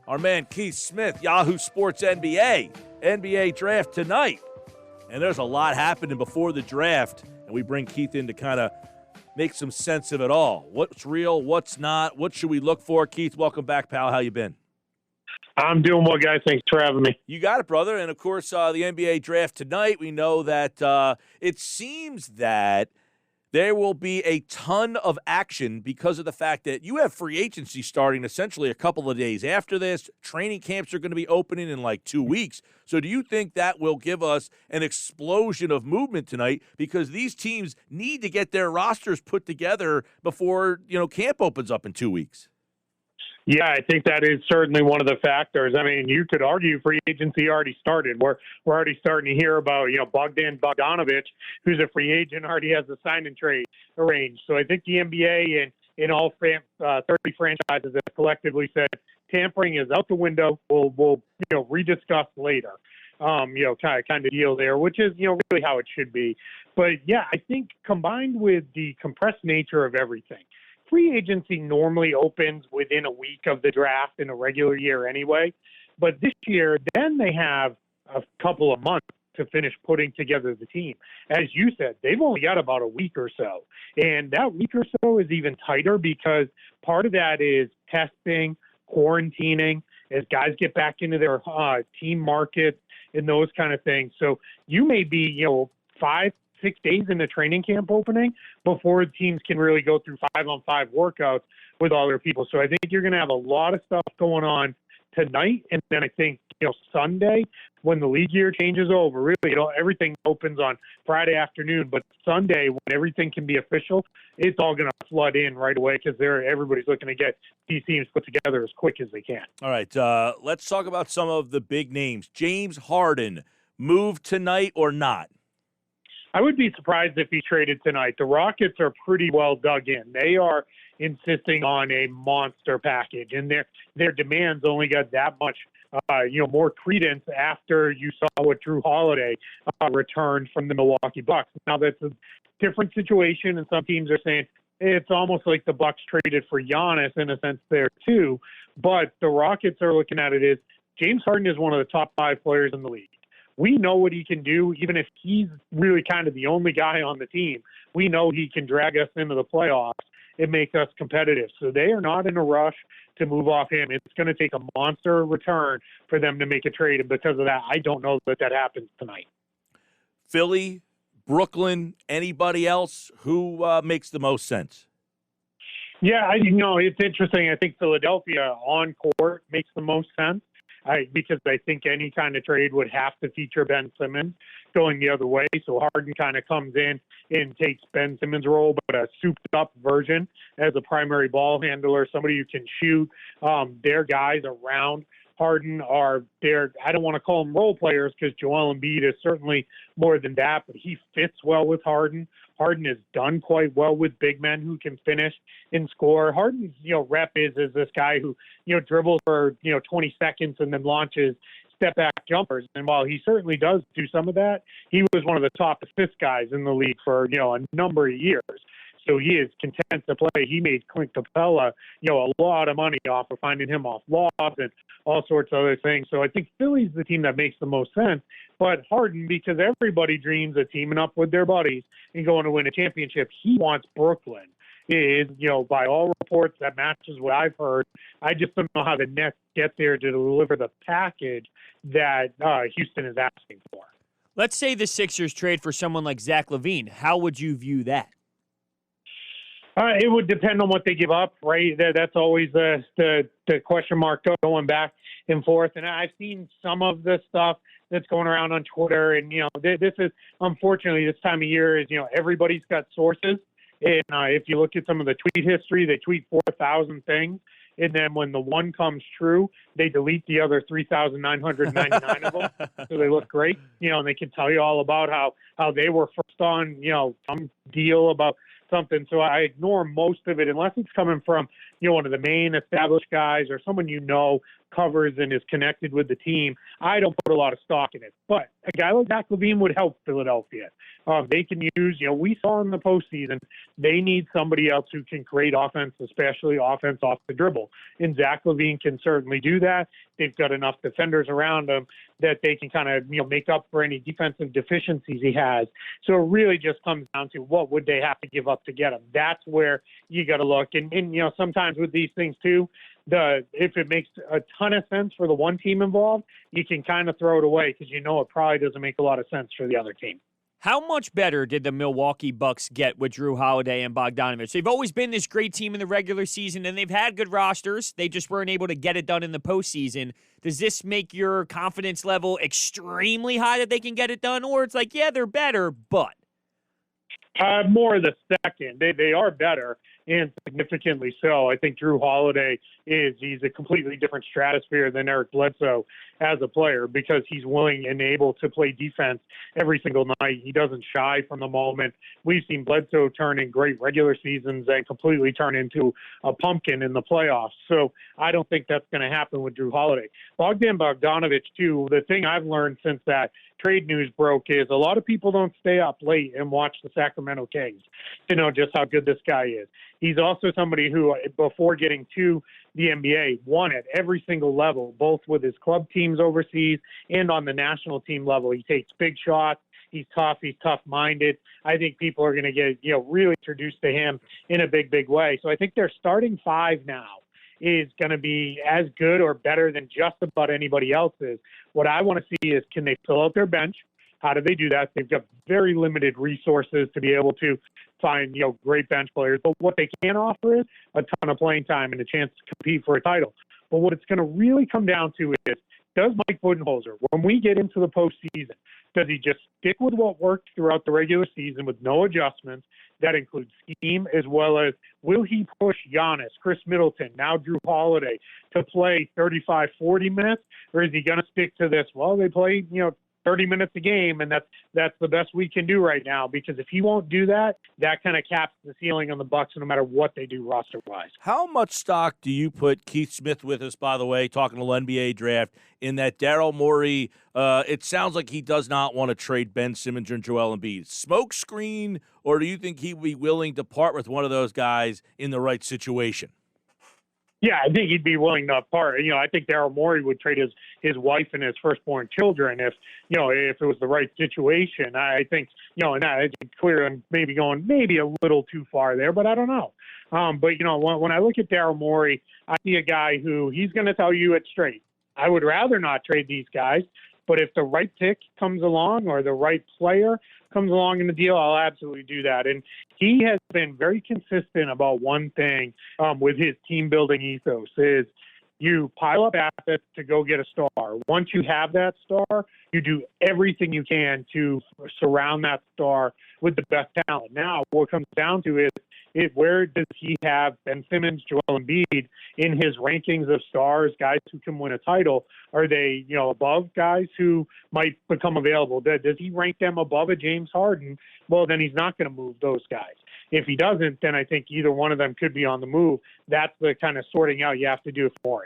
our man Keith Smith, Yahoo Sports NBA draft tonight. And there's a lot happening before the draft, and we bring Keith in to kind of make some sense of it all. What's real, what's not, what should we look for? Keith, welcome back, pal. How you been? I'm doing well, guys. Thanks for having me. You got it, brother. And, of course, the NBA draft tonight, we know that it seems that there will be a ton of action because of the fact that you have free agency starting essentially a couple of days after this. Training camps are going to be opening in like 2 weeks. So do you think that will give us an explosion of movement tonight? Because these teams need to get their rosters put together before, camp opens up in 2 weeks. Yeah, I think that is certainly one of the factors. I mean, you could argue free agency already started. We're already starting to hear about, Bogdan Bogdanovic, who's a free agent, already has a sign and trade arranged. So I think the NBA and in all 30 franchises have collectively said tampering is out the window. We'll rediscuss later. Kind of deal there, which is, really how it should be. But yeah, I think combined with the compressed nature of everything, free agency normally opens within a week of the draft in a regular year anyway. But this year, then they have a couple of months to finish putting together the team. As you said, they've only got about a week or so. And that week or so is even tighter because part of that is testing, quarantining, as guys get back into their team markets and those kind of things. So you may be, 5-6 days into training camp opening before teams can really go through 5-on-5 workouts with all their people. So I think you're going to have a lot of stuff going on tonight. And then I think, Sunday, when the league year changes over, really, everything opens on Friday afternoon, but Sunday, when everything can be official, it's all going to flood in right away because everybody's looking to get these teams put together as quick as they can. All right. Let's talk about some of the big names. James Harden, move tonight or not? I would be surprised if he traded tonight. The Rockets are pretty well dug in. They are insisting on a monster package, and their demands only got that much, more credence after you saw what Drew Holiday returned from the Milwaukee Bucks. Now that's a different situation, and some teams are saying it's almost like the Bucks traded for Giannis in a sense there too. But the Rockets are looking at it as James Harden is one of the top 5 players in the league. We know what he can do, even if he's really kind of the only guy on the team. We know he can drag us into the playoffs and make us competitive. So they are not in a rush to move off him. It's going to take a monster return for them to make a trade. And because of that, I don't know that happens tonight. Philly, Brooklyn, anybody else? Who makes the most sense? Yeah, it's interesting. I think Philadelphia on court makes the most sense. Because I think any kind of trade would have to feature Ben Simmons going the other way. So Harden kind of comes in and takes Ben Simmons' role, but a souped-up version as a primary ball handler, somebody who can shoot. Their guys around Harden are there. I don't want to call them role players because Joel Embiid is certainly more than that, but he fits well with Harden. Harden has done quite well with big men who can finish and score. Harden's, rep is this guy who, dribbles for, 20 seconds and then launches step-back jumpers. And while he certainly does do some of that, he was one of the top assist guys in the league for, a number of years. So he is content to play. He made Clint Capella, a lot of money off of finding him off lobs and all sorts of other things. So I think Philly's the team that makes the most sense. But Harden, because everybody dreams of teaming up with their buddies and going to win a championship, he wants Brooklyn. Is, by all reports, that matches what I've heard. I just don't know how the Nets get there to deliver the package that Houston is asking for. Let's say the Sixers trade for someone like Zach LaVine. How would you view that? It would depend on what they give up, right? That's always the question mark going back and forth. And I've seen some of the stuff that's going around on Twitter. And, this is, unfortunately, this time of year is, everybody's got sources. And if you look at some of the tweet history, they tweet 4,000 things. And then when the one comes true, they delete the other 3,999 of them. So they look great, and they can tell you all about how they were first on, some deal about something. So I ignore most of it unless it's coming from, one of the main established guys or someone covers and is connected with the team, I don't put a lot of stock in it. But a guy like Zach LaVine would help Philadelphia. They can use, we saw in the postseason, they need somebody else who can create offense, especially offense off the dribble. And Zach LaVine can certainly do that. They've got enough defenders around him that they can kind of, make up for any defensive deficiencies he has. So it really just comes down to what would they have to give up to get him. That's where you got to look. And, sometimes with these things too, if it makes a ton of sense for the one team involved, you can kind of throw it away because it probably doesn't make a lot of sense for the other team. How much better did the Milwaukee Bucks get with Drew Holiday and Bogdanovich? They've always been this great team in the regular season, and they've had good rosters. They just weren't able to get it done in the postseason. Does this make your confidence level extremely high that they can get it done? Or it's like, yeah, they're better, but? More the second. They are better, and significantly so. I think Drew Holiday he's a completely different stratosphere than Eric Bledsoe as a player because he's willing and able to play defense every single night. He doesn't shy from the moment. We've seen Bledsoe turn in great regular seasons and completely turn into a pumpkin in the playoffs. So I don't think that's going to happen with Drew Holiday. Bogdanovich, too, the thing I've learned since that trade news broke is a lot of people don't stay up late and watch the Sacramento Kings to know just how good this guy is. He's also somebody who, before getting to the NBA, won at every single level, both with his club teams overseas and on the national team level. He takes big shots. He's tough. He's tough-minded. I think people are going to get, really introduced to him in a big, big way. So I think their starting five now is going to be as good or better than just about anybody else's. What I want to see is, can they fill out their bench? How do they do that? They've got very limited resources to be able to find, great bench players. But what they can offer is a ton of playing time and a chance to compete for a title. But what it's going to really come down to is, does Mike Budenholzer, when we get into the postseason, does he just stick with what worked throughout the regular season with no adjustments? That includes scheme, as well as will he push Giannis, Chris Middleton, now Drew Holiday, to play 35, 40 minutes? Or is he going to stick to this? Well, they play, 30 minutes a game, and that's the best we can do right now. Because if he won't do that, that kind of caps the ceiling on the Bucks no matter what they do roster-wise. How much stock do you put, Keith Smith with us, by the way, talking to the NBA draft, in that Daryl Morey, it sounds like he does not want to trade Ben Simmons and Joel Embiid. Smoke screen, or do you think he would be willing to part with one of those guys in the right situation? Yeah, I think he'd be willing to part. I think Daryl Morey would trade his wife and his firstborn children if it was the right situation. I think, and that's clear and maybe going maybe a little too far there, but I don't know. But, when I look at Daryl Morey, I see a guy who he's going to tell you it straight. I would rather not trade these guys, but if the right pick comes along or the right player comes along in the deal, I'll absolutely do that. And he has been very consistent about one thing with his team-building ethos is you pile up assets to go get a star. Once you have that star, you do everything you can to surround that star with the best talent. Now, what it comes down to is where does he have Ben Simmons, Joel Embiid in his rankings of stars, guys who can win a title? Are they, above guys who might become available? Does he rank them above a James Harden? Well, then he's not going to move those guys. If he doesn't, then I think either one of them could be on the move. That's the kind of sorting out you have to do for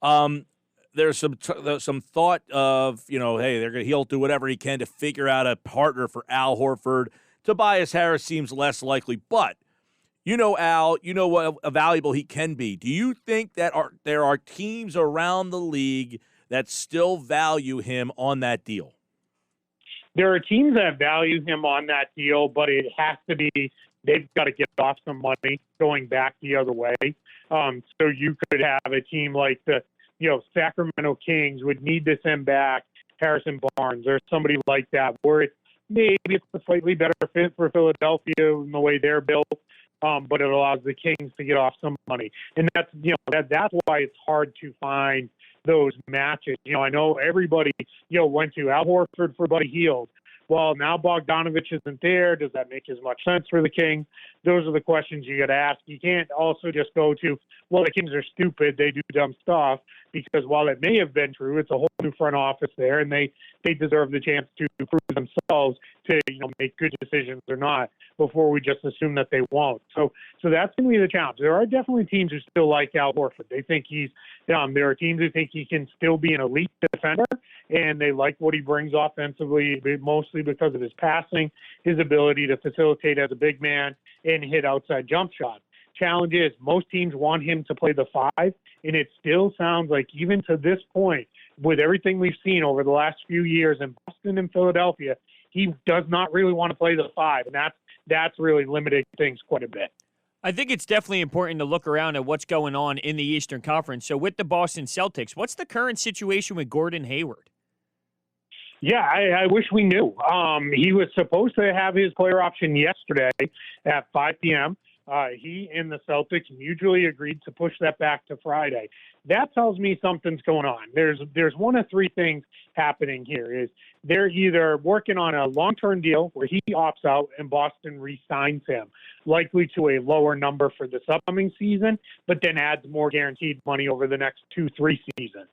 Morey. There's some thought of, hey, he'll do whatever he can to figure out a partner for Al Horford. Tobias Harris seems less likely, but Al, what valuable he can be. Do you think that there are teams around the league that still value him on that deal? There are teams that value him on that deal, but it has to be they've got to get off some money going back the other way. So you could have a team like the Sacramento Kings would need to send back Harrison Barnes or somebody like that, where maybe it's a slightly better fit for Philadelphia in the way they're built. But it allows the Kings to get off some money. And that's, that's why it's hard to find those matches. I know everybody, went to Al Horford for Buddy Hield. Well, now Bogdanovich isn't there. Does that make as much sense for the Kings? Those are the questions you got to ask. You can't also just go to, well, the Kings are stupid. They do dumb stuff, because while it may have been true, it's a whole new front office there, and they deserve the chance to prove themselves to make good decisions or not before we just assume that they won't. So that's going to be the challenge. There are definitely teams who still like Al Horford. They think there are teams who think he can still be an elite defender, and they like what he brings offensively, mostly because of his passing, his ability to facilitate as a big man, and hit outside jump shots. Challenge is most teams want him to play the 5, and it still sounds like even to this point, with everything we've seen over the last few years in Boston and Philadelphia, he does not really want to play the 5, and that's really limiting things quite a bit. I think it's definitely important to look around at what's going on in the Eastern Conference. So with the Boston Celtics, what's the current situation with Gordon Hayward? Yeah, I wish we knew. He was supposed to have his player option yesterday at 5 p.m. He and the Celtics mutually agreed to push that back to Friday. That tells me something's going on. There's one of three things happening here. Is they're either working on a long-term deal where he opts out and Boston re-signs him, likely to a lower number for this upcoming season, but then adds more guaranteed money over the next 2-3 seasons.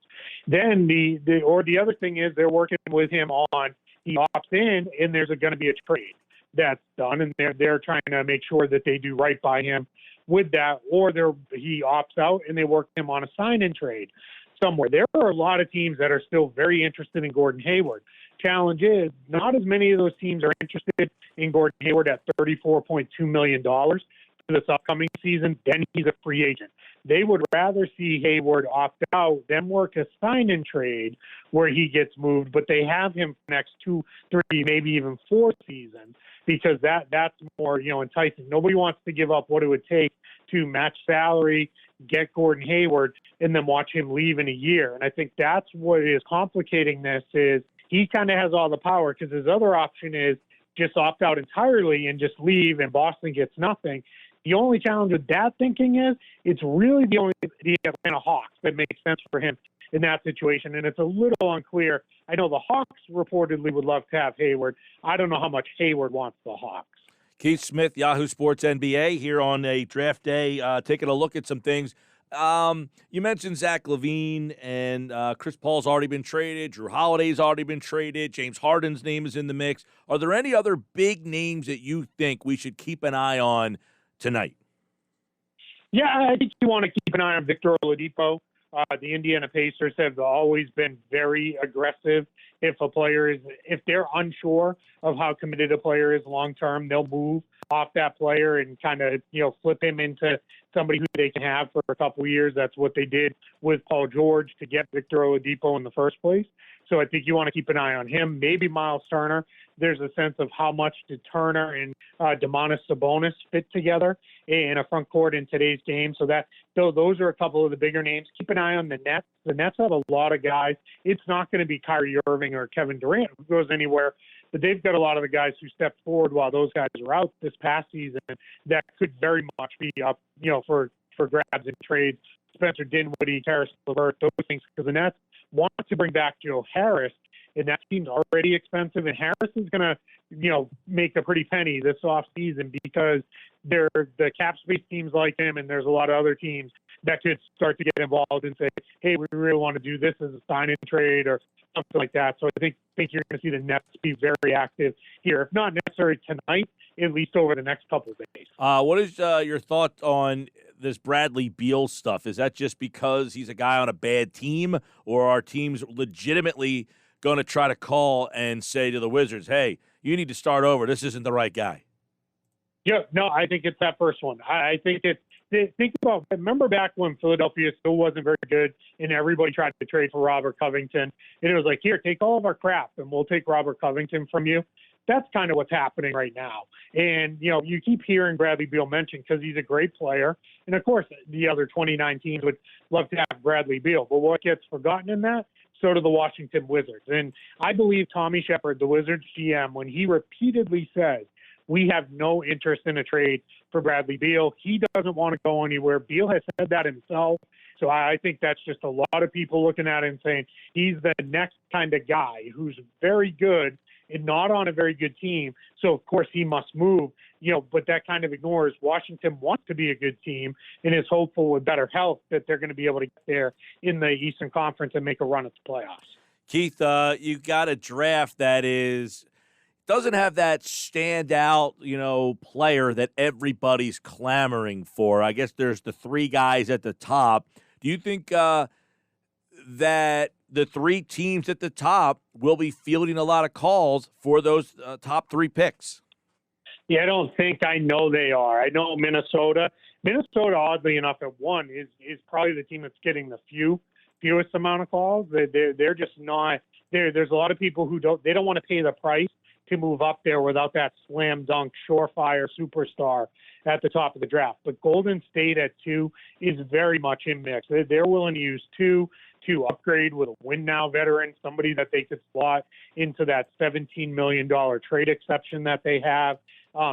Then the other thing is they're working with him on he opts in and there's going to be a trade that's done, and they're trying to make sure that they do right by him with that, or he opts out and they work him on a sign-in trade somewhere. There are a lot of teams that are still very interested in Gordon Hayward. Challenge is not as many of those teams are interested in Gordon Hayward at $34.2 million for this upcoming season. Then he's a free agent. They would rather see Hayward opt out than work a sign-in trade where he gets moved, but they have him for the next 2, 3, maybe even 4 seasons, because that's more enticing. Nobody wants to give up what it would take to match salary, get Gordon Hayward, and then watch him leave in a year. And I think that's what is complicating this is he kind of has all the power, because his other option is just opt out entirely and just leave and Boston gets nothing. The only challenge with that thinking is it's really the Atlanta Hawks that makes sense for him in that situation, and it's a little unclear. I know the Hawks reportedly would love to have Hayward. I don't know how much Hayward wants the Hawks. Keith Smith, Yahoo Sports NBA, here on a draft day, taking a look at some things. You mentioned Zach LaVine, and Chris Paul's already been traded. Drew Holiday's already been traded. James Harden's name is in the mix. Are there any other big names that you think we should keep an eye on tonight? Yeah, I think you want to keep an eye on Victor Oladipo. The Indiana Pacers have always been very aggressive. If they're unsure of how committed a player is long term, they'll move off that player and kind of flip him into somebody who they can have for a couple of years. That's what they did with Paul George to get Victor Oladipo in the first place. So I think you want to keep an eye on him. Maybe Miles Turner. There's a sense of how much did Turner and Domantas Sabonis fit together in a front court in today's game. So those are a couple of the bigger names. Keep an eye on the Nets. The Nets have a lot of guys. It's not going to be Kyrie Irving or Kevin Durant who goes anywhere, but they've got a lot of the guys who stepped forward while those guys were out this past season that could very much be up, for grabs and trades. Spencer Dinwiddie, Karis LeVert, those things, because the Nets want to bring back Joe Harris, and that seems already expensive. And Harris is going to, make a pretty penny this offseason because the cap space teams like him, and there's a lot of other teams that could start to get involved and say, hey, we really want to do this as a sign-in trade or something like that. So I think you're going to see the Nets be very active here, if not necessarily tonight, at least over the next couple of days. What is your thought on this Bradley Beal stuff? Is that just because he's a guy on a bad team, or are teams legitimately going to try to call and say to the Wizards, hey, you need to start over. This isn't the right guy? Yeah, no, I think it's that first one. I think remember back when Philadelphia still wasn't very good and everybody tried to trade for Robert Covington, and it was like, here, take all of our crap and we'll take Robert Covington from you. That's kind of what's happening right now. And, you keep hearing Bradley Beal mentioned because he's a great player. And, of course, the other 29 teams would love to have Bradley Beal. But what gets forgotten in that? So do the Washington Wizards. And I believe Tommy Shepard, the Wizards GM, when he repeatedly says, we have no interest in a trade for Bradley Beal, he doesn't want to go anywhere. Beal has said that himself. So I think that's just a lot of people looking at it and saying he's the next kind of guy who's very good and not on a very good team. So, of course, he must move, but that kind of ignores Washington wants to be a good team and is hopeful with better health that they're going to be able to get there in the Eastern Conference and make a run at the playoffs. Keith, you got a draft that doesn't have that standout, player that everybody's clamoring for. I guess there's the three guys at the top. Do you think that the three teams at the top will be fielding a lot of calls for those top three picks? Yeah, I don't think I know they are. I know Minnesota. Minnesota, oddly enough, at one is probably the team that's getting the fewest amount of calls. They're just not there. There's a lot of people who don't want to pay the price to move up there without that slam dunk, surefire superstar at the top of the draft. But Golden State at 2 is very much in mix. They're willing to use 2 to upgrade with a win now veteran, somebody that they could slot into that $17 million trade exception that they have.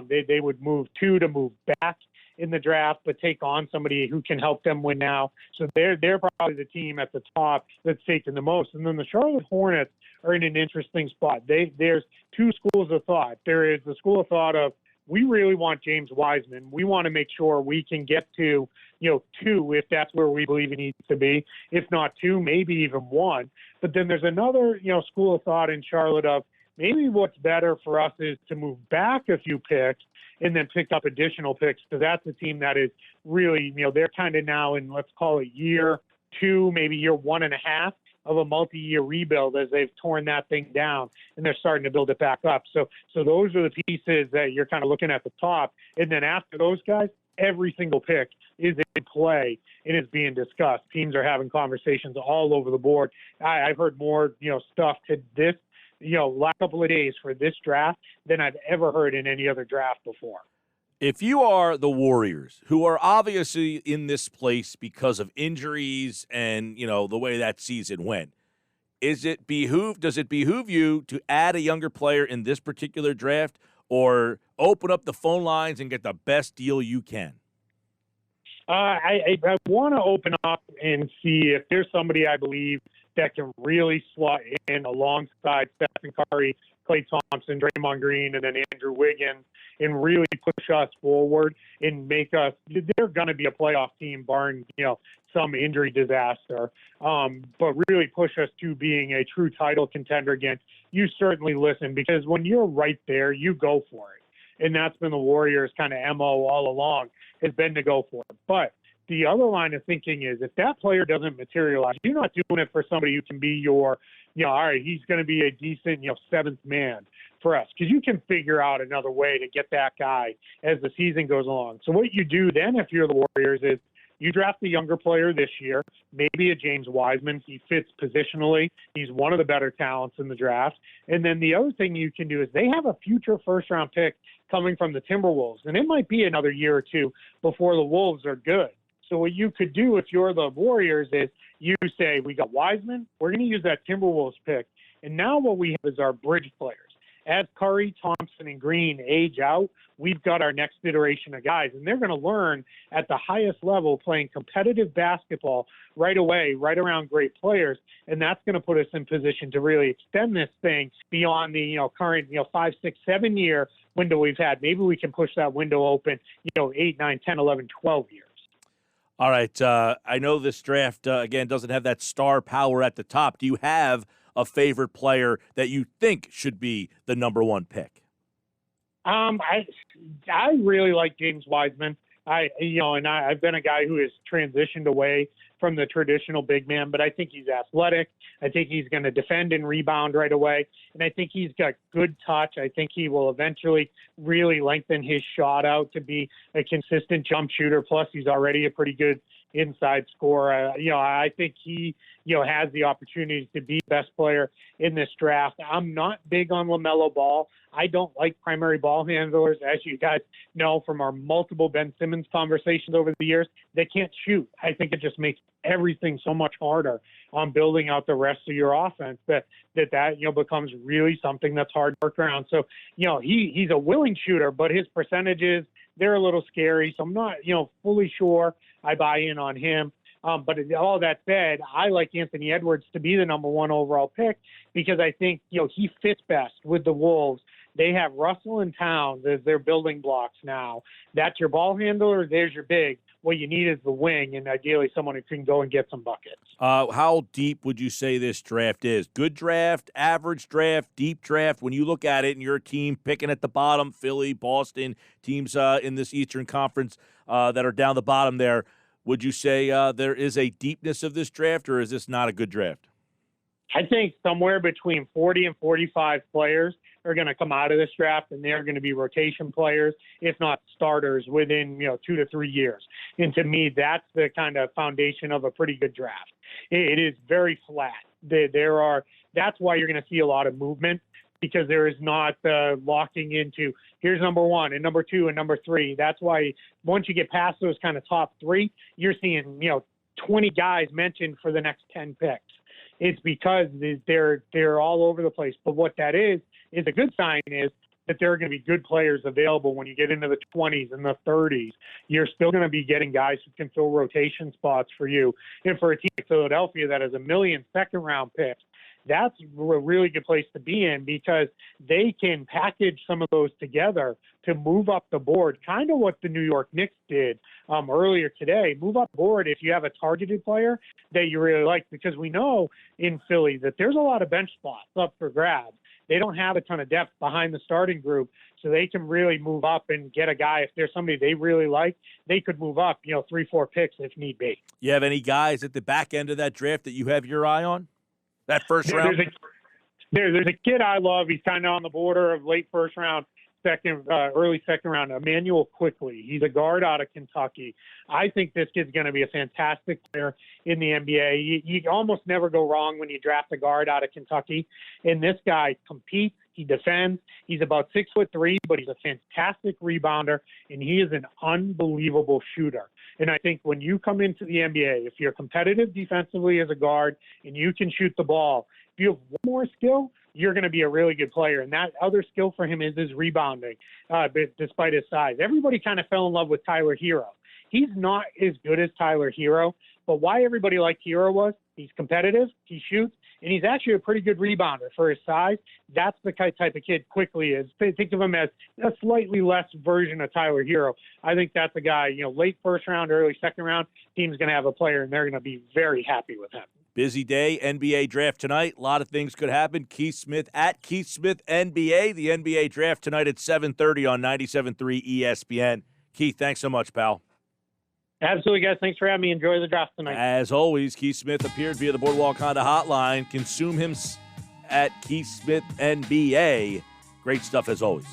They would move 2 to move back in the draft, but take on somebody who can help them win now. So they're probably the team at the top that's taking the most. And then the Charlotte Hornets are in an interesting spot. There's two schools of thought. There is the school of thought of, we really want James Wiseman. We want to make sure we can get to, 2 if that's where we believe he needs to be. If not 2, maybe even 1. But then there's another, school of thought in Charlotte of, maybe what's better for us is to move back a few picks and then pick up additional picks, because that's a team that is really, they're kind of now in, let's call it year 2, maybe year 1.5 of a multi-year rebuild as they've torn that thing down and they're starting to build it back up. So those are the pieces that you're kind of looking at the top. And then after those guys, every single pick is in play and is being discussed. Teams are having conversations all over the board. I've heard more, stuff to this, last couple of days for this draft than I've ever heard in any other draft before. If you are the Warriors, who are obviously in this place because of injuries and, the way that season went, does it behoove you to add a younger player in this particular draft, or open up the phone lines and get the best deal you can? I want to open up and see if there's somebody I believe that can really slot in alongside Stephen Curry, Klay Thompson, Draymond Green, and then Andrew Wiggins, and really push us forward and make us – they're going to be a playoff team barring, some injury disaster, but really push us to being a true title contender again. You certainly listen, because when you're right there, you go for it. And that's been the Warriors' kind of MO all along, has been to go for it. But the other line of thinking is, if that player doesn't materialize, you're not doing it for somebody who can be your, all right, he's going to be a decent, seventh man for us, because you can figure out another way to get that guy as the season goes along. So what you do then, if you're the Warriors, is you draft a younger player this year, maybe a James Wiseman. He fits positionally. He's one of the better talents in the draft. And then the other thing you can do is they have a future first-round pick coming from the Timberwolves, and it might be another year or two before the Wolves are good. So what you could do if you're the Warriors is you say, we got Wiseman, we're going to use that Timberwolves pick, and now what we have is our bridge players. As Curry, Thompson, and Green age out, we've got our next iteration of guys, and they're going to learn at the highest level playing competitive basketball right away, right around great players, and that's going to put us in position to really extend this thing beyond the current 5, 6, 7 year window we've had. Maybe we can push that window open 8, 9, 10, 11, 12 years. All right. I know this draft, again, doesn't have that star power at the top. Do you have a favorite player that you think should be the number one pick? I really like James Wiseman. I've been a guy who has transitioned away from the traditional big man, but I think he's athletic. I think he's going to defend and rebound right away. And I think he's got good touch. I think he will eventually really lengthen his shot out to be a consistent jump shooter. Plus, he's already a pretty good inside scorer. I think he, has the opportunity to be the best player in this draft. I'm not big on LaMelo Ball. I don't like primary ball handlers, as you guys know from our multiple Ben Simmons conversations over the years. They can't shoot. I think it just makes everything so much harder on building out the rest of your offense that becomes really something that's hard to work around. So, he's a willing shooter, but his percentages, they're a little scary. So I'm not, fully sure I buy in on him. But all that said, I like Anthony Edwards to be the number one overall pick because I think, he fits best with the Wolves. They have Russell and Towns as their building blocks now. That's your ball handler. There's your big. What you need is the wing, and ideally someone who can go and get some buckets. How deep would you say this draft is? Good draft, average draft, deep draft? When you look at it and you're a team picking at the bottom, Philly, Boston, teams in this Eastern Conference that are down the bottom there, would you say there is a deepness of this draft, or is this not a good draft? I think somewhere between 40 and 45 players are going to come out of this draft, and they're going to be rotation players, if not starters, within 2 to 3 years. And to me, that's the kind of foundation of a pretty good draft. It is very flat. That's why you're going to see a lot of movement, because there is not locking into here's number 1 and number 2 and number 3. That's why once you get past those kind of top 3, you're seeing 20 guys mentioned for the next 10 picks. It's because they're all over the place. But what that is a good sign is that there are going to be good players available when you get into the 20s and the 30s. You're still going to be getting guys who can fill rotation spots for you. And for a team like Philadelphia that has 1 million second-round picks, that's a really good place to be in, because they can package some of those together to move up the board, kind of what the New York Knicks did earlier today. Move up board if you have a targeted player that you really like, because we know in Philly that there's a lot of bench spots up for grabs. They don't have a ton of depth behind the starting group, so they can really move up and get a guy. If there's somebody they really like, they could move up, 3-4 picks if need be. You have any guys at the back end of that draft that you have your eye on? That first round? There's a kid I love. He's kind of on the border of late first round, early second round, Emmanuel Quickly. He's a guard out of Kentucky. I think this kid's going to be a fantastic player in the NBA. You almost never go wrong when you draft a guard out of Kentucky. And this guy competes. He defends. He's about 6'3", but he's a fantastic rebounder, and he is an unbelievable shooter. And I think when you come into the NBA, if you're competitive defensively as a guard and you can shoot the ball, if you have one more skill, you're going to be a really good player. And that other skill for him is his rebounding, despite his size. Everybody kind of fell in love with Tyler Hero. He's not as good as Tyler Hero, but why everybody liked Hero was he's competitive, he shoots, and he's actually a pretty good rebounder for his size. That's the type of kid Quickly is. Think of him as a slightly less version of Tyler Hero. I think that's a guy, late first round, early second round, team's going to have a player, and they're going to be very happy with him. Busy day, NBA draft tonight. A lot of things could happen. Keith Smith at Keith Smith NBA. The NBA draft tonight at 7:30 on 97.3 ESPN. Keith, thanks so much, pal. Absolutely, guys. Thanks for having me. Enjoy the draft tonight. As always, Keith Smith appeared via the Boardwalk Honda hotline. Consume him at Keith Smith NBA. Great stuff as always.